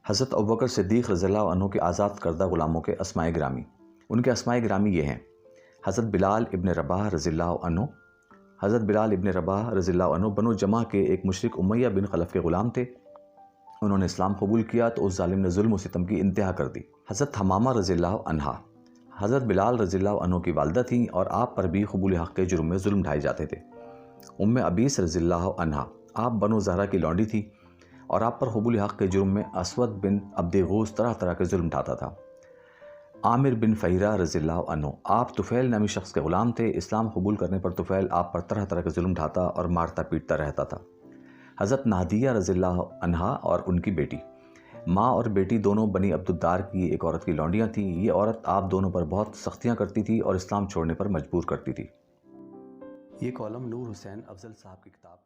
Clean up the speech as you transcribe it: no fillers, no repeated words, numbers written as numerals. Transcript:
حضرت ابوبکر صدیق رضی اللہ عنہ کے آزاد کردہ غلاموں کے اسماء گرامی۔ ان کے اسماء گرامی یہ ہیں: حضرت بلال ابن رباح رضی اللہ عنہ۔ حضرت بلال ابن رباح رضی اللہ عنہ بنو جمح کے ایک مشرک امیہ بن خلف کے غلام تھے۔ انہوں نے اسلام قبول کیا تو اس ظالم نے ظلم و ستم کی انتہا کر دی۔ حضرت حمامہ رضی اللہ عنہا حضرت بلال رضی اللہ عنہ کی والدہ تھیں اور آپ پر بھی قبول حق کے جرم میں ظلم ڈھائے جاتے تھے۔ ابیس رضی اللہ عنہا آپ بنو زہرہ کی لونڈی تھی اور آپ پر قبول حق کے جرم میں اسود بن عبد غوث طرح طرح کے ظلم ڈھاتا تھا۔ عامر بن فہیرہ رضی اللہ عنہ آپ طفیل نامی شخص کے غلام تھے۔ اسلام قبول کرنے پر طفیل آپ پر طرح طرح کے ظلم ڈھاتا اور مارتا پیٹتا رہتا تھا۔ حضرت نادیہ رضی اللہ عنہا اور ان کی بیٹی، ماں اور بیٹی دونوں بنی عبدالدار کی ایک عورت کی لونڈیاں تھیں۔ یہ عورت آپ دونوں پر بہت سختیاں کرتی تھی اور اسلام چھوڑنے پر مجبور کرتی تھی۔ یہ کالم نور حسین افضل صاحب کی کتاب